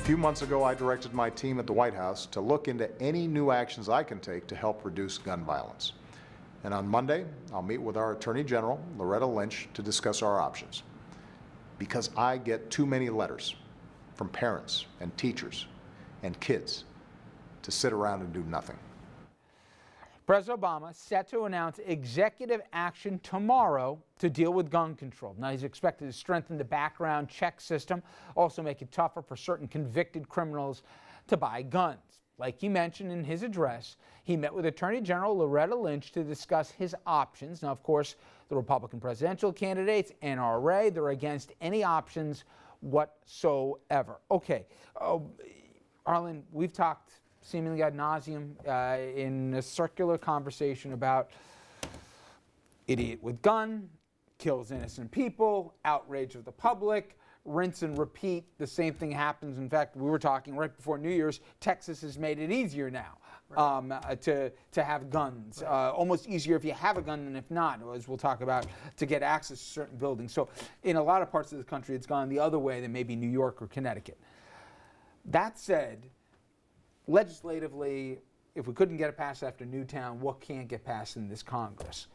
few months ago, I directed my team at the White House to look into any new actions I can take to help reduce gun violence. And on Monday, I'll meet with our Attorney General, Loretta Lynch, to discuss our options. Because I get too many letters from parents and teachers and kids to sit around and do nothing. President Obama set to announce executive action tomorrow to deal with gun control. Now, he's expected to strengthen the background check system, also make it tougher for certain convicted criminals to buy guns. Like he mentioned in his address, he met with Attorney General Loretta Lynch to discuss his options. Now, of course, the Republican presidential candidates, NRA, they're against any options whatsoever. Okay, Arlen, we've talked seemingly ad nauseum in a circular conversation about idiot with gun, kills innocent people, outrage of the public, rinse and repeat. The same thing happens. In fact, we were talking right before New Year's, Texas has made it easier now to have guns. Almost easier if you have a gun than if not, as we'll talk about, to get access to certain buildings. So in a lot of parts of the country, it's gone the other way than maybe New York or Connecticut. That said, legislatively, if we couldn't get it passed after Newtown, what can't get passed in this Congress?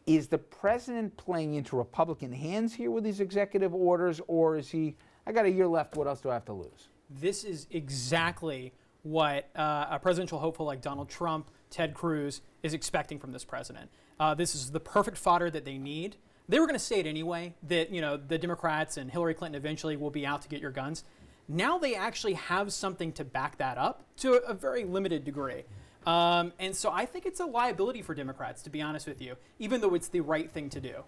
Is the president playing into Republican hands here with these executive orders, or is he, I got a year left, what else do I have to lose? This is exactly what a presidential hopeful like Donald Trump, Ted Cruz, is expecting from this president. This is the perfect fodder that they need. They were going to say it anyway, that the Democrats and Hillary Clinton eventually will be out to get your guns. Now they actually have something to back that up to a very limited degree. And so I think it's a liability for Democrats, to be honest with you, even though it's the right thing to do.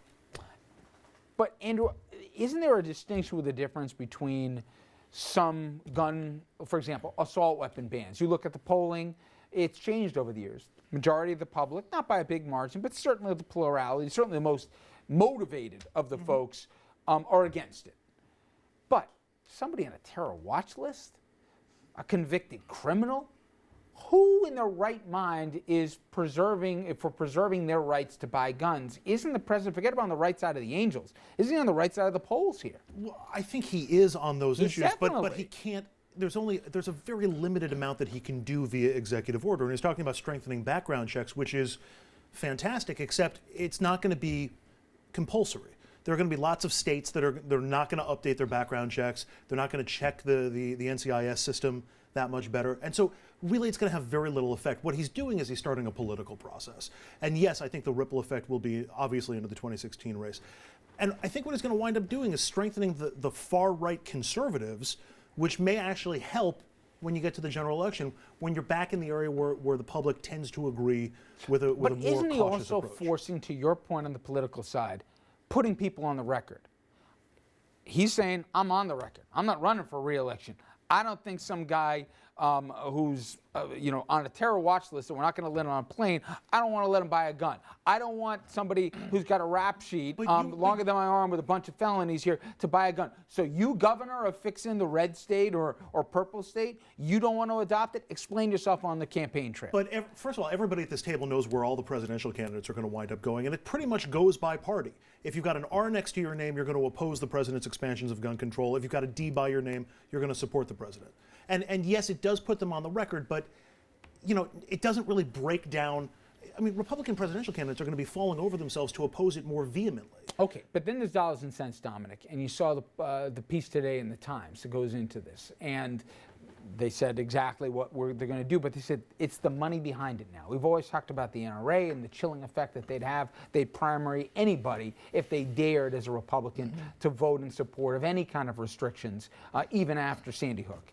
But, Andrew, isn't there a distinction with the difference between some gun, for example, assault weapon bans? You look at the polling, it's changed over the years. Majority of the public, not by a big margin, but certainly the plurality, certainly the most motivated of the folks are against it. But somebody on a terror watch list, a convicted criminal, who in their right mind is preserving their rights to buy guns? Isn't the president, forget about on the right side of the angels, isn't he on the right side of the polls here? Well, I think he is on those issues, definitely. but he can't. There's a very limited amount that he can do via executive order, and he's talking about strengthening background checks, which is fantastic, except it's not going to be compulsory. There are going to be lots of states that they're not going to update their background checks. They're not going to check the NCIS system that much better. And so really it's going to have very little effect. What he's doing is he's starting a political process. And yes, I think the ripple effect will be obviously into the 2016 race. And I think what he's going to wind up doing is strengthening the far-right conservatives, which may actually help when you get to the general election, when you're back in the area where the public tends to agree with a more cautious approach. But isn't he also forcing, to your point on the political side, putting people on the record? He's saying, I'm on the record. I'm not running for re-election. I don't think some guy who's on a terror watch list that we're not going to let him on a plane, I don't want to let him buy a gun. I don't want somebody who's got a rap sheet longer than my arm with a bunch of felonies here to buy a gun. So you, governor of fixing the red state or purple state, you don't want to adopt it? Explain yourself on the campaign trail. But first of all, everybody at this table knows where all the presidential candidates are going to wind up going, and it pretty much goes by party. If you've got an R next to your name, you're going to oppose the president's expansions of gun control. If you've got a D by your name, you're going to support the president. And yes, it does put them on the record, but it doesn't really break down. I mean, Republican presidential candidates are going to be falling over themselves to oppose it more vehemently. Okay, but then there's dollars and cents, Dominic, and you saw the piece today in the Times that goes into this, and they said exactly what they're going to do, but they said it's the money behind it now. We've always talked about the NRA and the chilling effect that they'd have. They'd primary anybody if they dared as a Republican to vote in support of any kind of restrictions, even after Sandy Hook.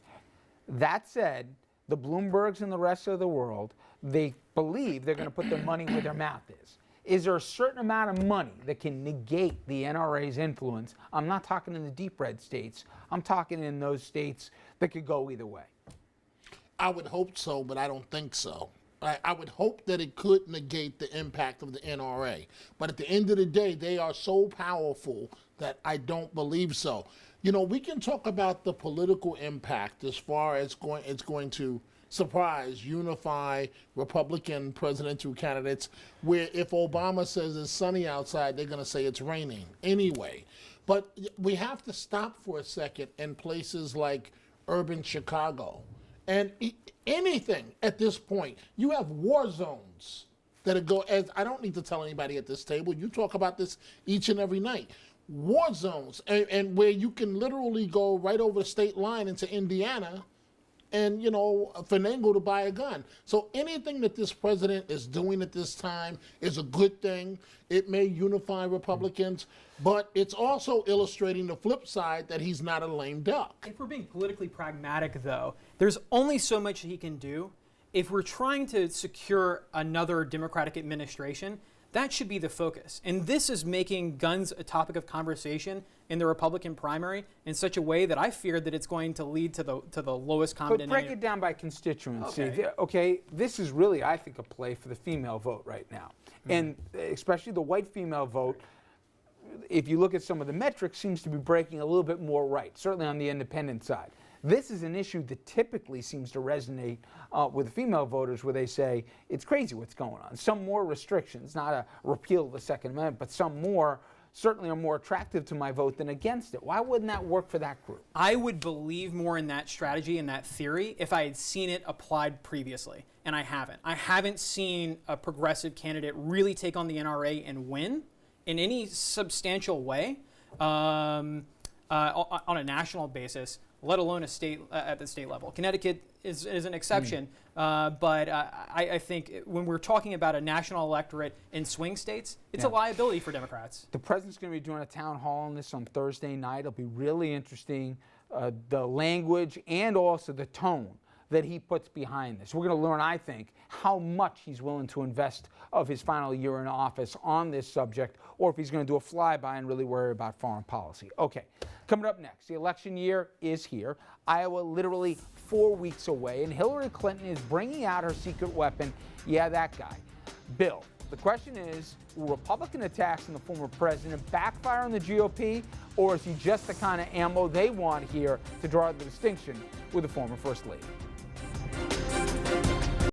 That said, the Bloombergs and the rest of the world, they believe they're going to put their money where their mouth is. Is there a certain amount of money that can negate the NRA's influence? I'm not talking in the deep red states. I'm talking in those states that could go either way. I would hope so, but I don't think so. I would hope that it could negate the impact of the NRA. But at the end of the day, they are so powerful that I don't believe so. We can talk about the political impact as far as it's going to surprise, unify Republican presidential candidates, where if Obama says it's sunny outside, they're going to say it's raining anyway. But we have to stop for a second in places like urban Chicago. And anything at this point, you have war zones that go, as I don't need to tell anybody at this table, you talk about this each and every night. War zones, and where you can literally go right over the state line into Indiana and, you know, finagle to buy a gun. So anything that this president is doing at this time is a good thing. It may unify Republicans, but it's also illustrating the flip side that he's not a lame duck. If we're being politically pragmatic, though, there's only so much he can do. If we're trying to secure another Democratic administration, that should be the focus. And this is making guns a topic of conversation in the Republican primary in such a way that I fear that it's going to lead to the lowest common But break denominator. it down by constituency. Okay. Okay, this is really, I think, a play for the female vote right now. And especially the white female vote, if you look at some of the metrics, seems to be breaking a little bit more right, certainly on the independent side. This is an issue that typically seems to resonate with female voters, where they say, it's crazy what's going on. Some more restrictions, not a repeal of the Second Amendment, but some more certainly are more attractive to my vote than against it. Why wouldn't that work for that group? I would believe more in that strategy and that theory if I had seen it applied previously, and I haven't. I haven't seen a progressive candidate really take on the NRA and win in any substantial way on a national basis, let alone a state at the state level. Connecticut is an exception, but I think when we're talking about a national electorate in swing states, it's a liability for Democrats. The president's going to be doing a town hall on this on Thursday night. It'll be really interesting, the language and also the tone that he puts behind this. We're going to learn, I think, how much he's willing to invest of his final year in office on this subject, or if he's going to do a flyby and really worry about foreign policy. Okay, coming up next, the election year is here. Iowa literally 4 weeks away, and Hillary Clinton is bringing out her secret weapon. Yeah, that guy, Bill. The question is, will Republican attacks on the former president backfire on the GOP, or is he just the kind of ammo they want here to draw the distinction with the former First Lady?